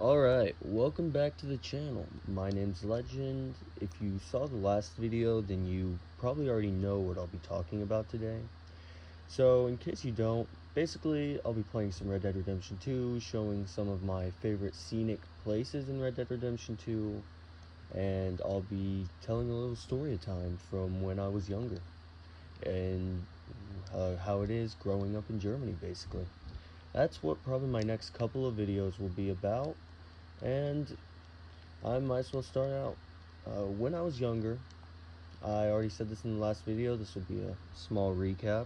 Alright, welcome back to the channel. My name's Legend. If you saw the last video, then you probably already know what I'll be talking about today. So, in case you don't, basically I'll be playing some Red Dead Redemption 2, showing some of my favorite scenic places in Red Dead Redemption 2, and I'll be telling a little story time from when I was younger, and how it is growing up in Germany, basically. That's what probably my next couple of videos will be about. And I might as well start out. When I was younger, I already said this in the last video, this will be a small recap.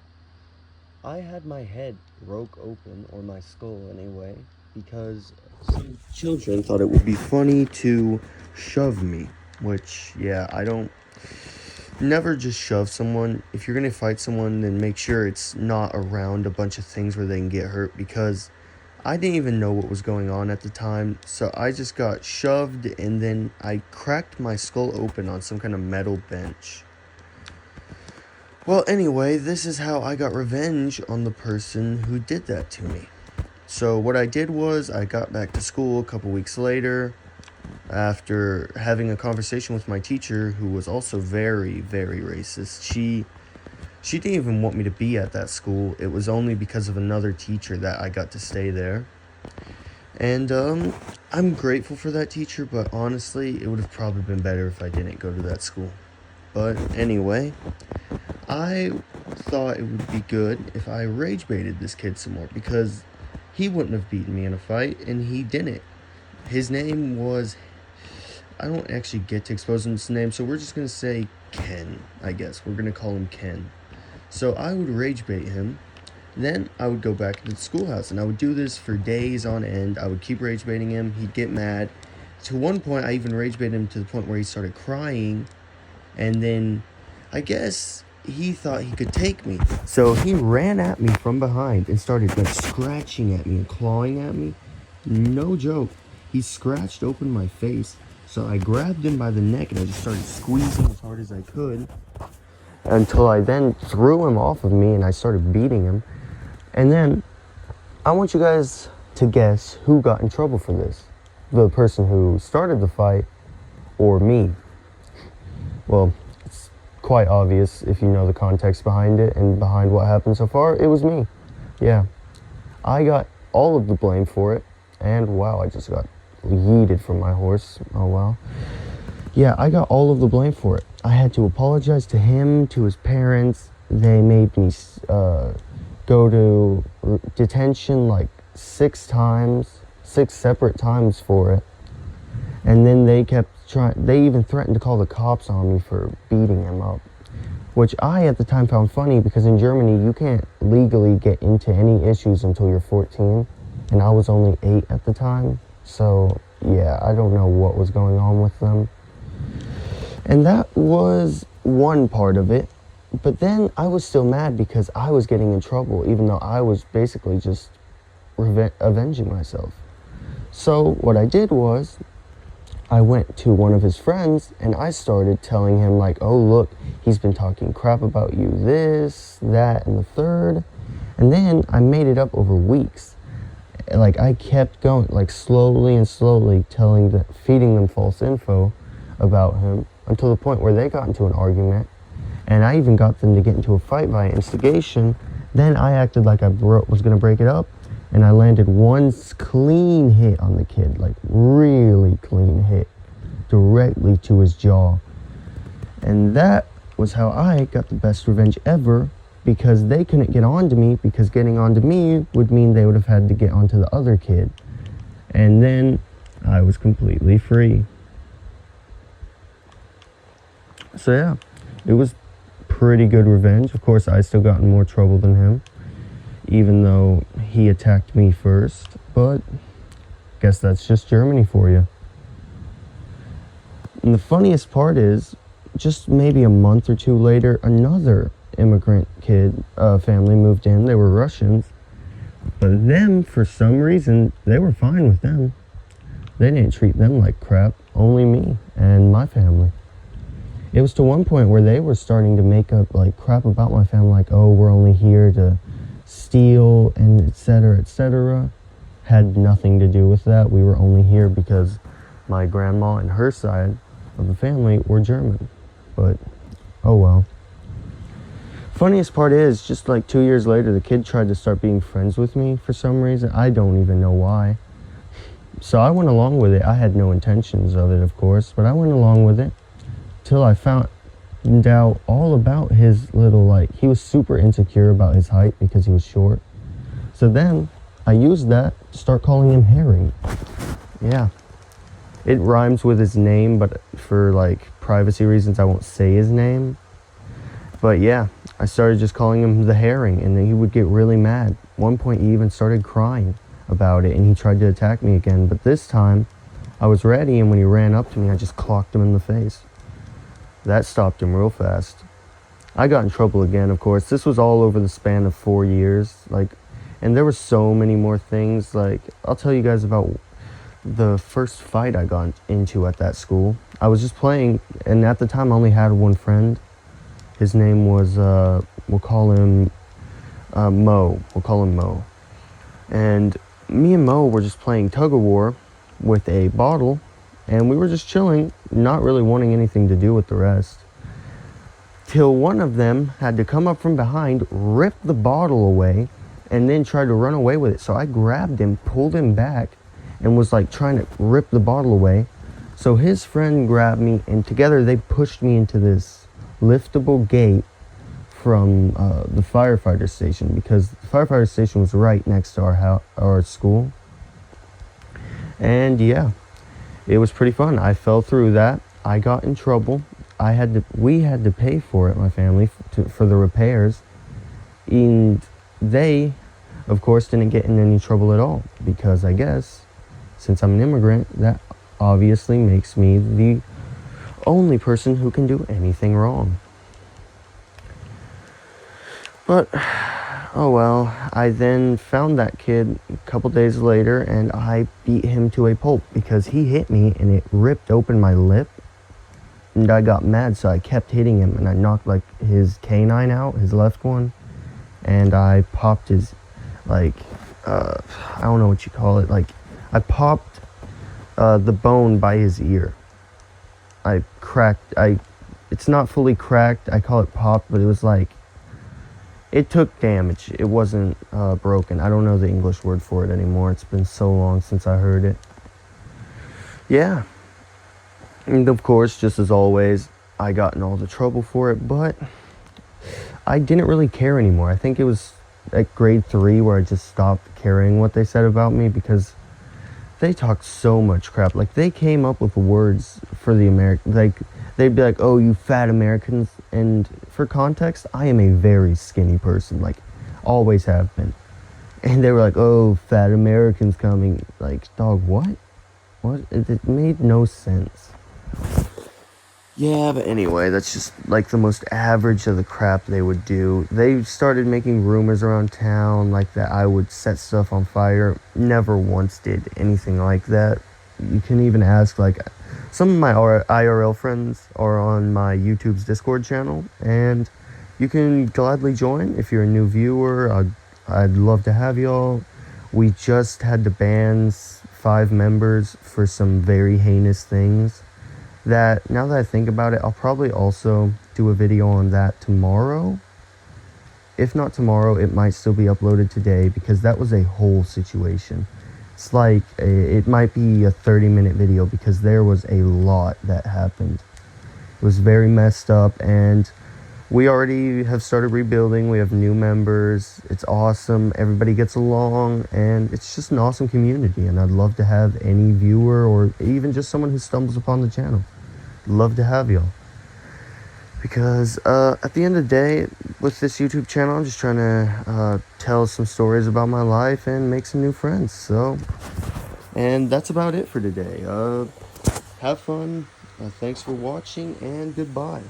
I had my head broke open, or my skull anyway, because some children thought it would be funny to shove me. Which, yeah, I don't... Never just shove someone. If you're gonna fight someone, then make sure it's not around a bunch of things where they can get hurt, because I didn't even know what was going on at the time, so I just got shoved, and then I cracked my skull open on some kind of metal bench. Well, anyway, this is how I got revenge on the person who did that to me. So what I did was, I got back to school a couple weeks later, after having a conversation with my teacher, who was also very, very racist. She didn't even want me to be at that school. It was only because of another teacher that I got to stay there. And, I'm grateful for that teacher, but honestly, it would have probably been better if I didn't go to that school. But anyway, I thought it would be good if I rage baited this kid some more, because he wouldn't have beaten me in a fight, and he didn't. His name was... I don't actually get to expose his name, so we're just gonna say Ken, I guess. We're gonna call him Ken. So I would rage bait him, then I would go back to the schoolhouse, and I would do this for days on end. I would keep rage baiting him, he'd get mad. To one point, I even rage baited him to the point where he started crying, and then, I guess, he thought he could take me. So he ran at me from behind and started, like, scratching at me and clawing at me. No joke. He scratched open my face, so I grabbed him by the neck, and I just started squeezing as hard as I could, until I then threw him off of me and I started beating him. And then I want you guys to guess who got in trouble for this. The person who started the fight or me. Well, it's quite obvious if you know the context behind it and behind what happened so far. It was me. Yeah. I got all of the blame for it. And wow, I just got yeeted from my horse. Oh wow. Yeah, I got all of the blame for it. I had to apologize to him, to his parents. They made me go to detention like 6 separate times for it. And then they they even threatened to call the cops on me for beating him up. Which I at the time found funny, because in Germany you can't legally get into any issues until you're 14. And I was only 8 at the time. So yeah, I don't know what was going on with them. And that was one part of it. But then I was still mad because I was getting in trouble, even though I was basically just avenging myself. So what I did was, I went to one of his friends and I started telling him, like, oh look, he's been talking crap about you, this, that, and the third. And then I made it up over weeks. Like, I kept going, like, slowly and slowly feeding them false info about him, until the point where they got into an argument, and I even got them to get into a fight via instigation. Then I acted like I was going to break it up, and I landed one clean hit on the kid, like really clean hit, directly to his jaw. And that was how I got the best revenge ever, because they couldn't get on to me, because getting on to me would mean they would have had to get onto the other kid. And then I was completely free. So yeah, it was pretty good revenge. Of course, I still got in more trouble than him, even though he attacked me first. But I guess that's just Germany for you. And the funniest part is, just maybe a month or 2 later, another immigrant family moved in. They were Russians. But them, for some reason, they were fine with them. They didn't treat them like crap. Only me and my family. It was to one point where they were starting to make up like crap about my family, like, oh, we're only here to steal and etc., etc. had nothing to do with that. We were only here because my grandma and her side of the family were German. But, oh well. Funniest part is, just like 2 years later, the kid tried to start being friends with me for some reason. I don't even know why. So I went along with it. I had no intentions of it, of course, but I went along with it till I found out all about his little, like, he was super insecure about his height because he was short. So then I used that to start calling him Herring. Yeah. It rhymes with his name, but for, like, privacy reasons, I won't say his name. But yeah, I started just calling him the Herring, and then he would get really mad. At one point, he even started crying about it, and he tried to attack me again. But this time, I was ready, and when he ran up to me, I just clocked him in the face. That stopped him real fast. I got in trouble again, of course. This was all over the span of 4 years, like, and there were so many more things. Like, I'll tell you guys about the first fight I got into at that school. I was just playing, and at the time, I only had one friend. His name was, we'll call him Mo. We'll call him Mo. And me and Mo were just playing tug-of-war with a bottle, and we were just chilling, not really wanting anything to do with the rest. Till one of them had to come up from behind, rip the bottle away, and then try to run away with it. So I grabbed him, pulled him back, and was like trying to rip the bottle away. So his friend grabbed me, and together they pushed me into this liftable gate from the firefighter station, because the firefighter station was right next to our school. And yeah, it was pretty fun. I fell through that. I got in trouble. We had to pay for it, my family, for the repairs. And they, of course, didn't get in any trouble at all, because I guess, since I'm an immigrant, that obviously makes me the only person who can do anything wrong. But, oh well, I then found that kid a couple days later, and I beat him to a pulp because he hit me and it ripped open my lip. And I got mad, so I kept hitting him, and I knocked like his canine out, his left one, and I popped his, like, I don't know what you call it, like, I popped the bone by his ear. It's not fully cracked, I call it popped, but it was like, it took damage. It wasn't broken. I don't know the English word for it anymore. It's been so long since I heard it. Yeah. And of course, just as always, I got in all the trouble for it, but I didn't really care anymore. I think it was at grade 3 where I just stopped caring what they said about me, because they talked so much crap. Like, they came up with words for the American, like, they'd be like, oh, you fat Americans, and for context, I am a very skinny person, like, always have been. And they were like, oh, fat Americans coming. Like, dog, what? What? It made no sense. Yeah, but anyway, that's just, like, the most average of the crap they would do. They started making rumors around town, like, that I would set stuff on fire. Never once did anything like that. You can even ask, like, some of my IRL friends are on my YouTube's Discord channel, and you can gladly join if you're a new viewer. I'd love to have y'all. We just had to ban 5 members for some very heinous things that, now that I think about it, I'll probably also do a video on that tomorrow. If not tomorrow, it might still be uploaded today, because that was a whole situation. It's like, it might be a 30-minute video, because there was a lot that happened. It was very messed up, and we already have started rebuilding. We have new members. It's awesome. Everybody gets along, and it's just an awesome community, and I'd love to have any viewer or even just someone who stumbles upon the channel. Love to have y'all. Because at the end of the day, with this YouTube channel, I'm just trying to tell some stories about my life and make some new friends. So, and that's about it for today. Have fun. Thanks for watching, and goodbye.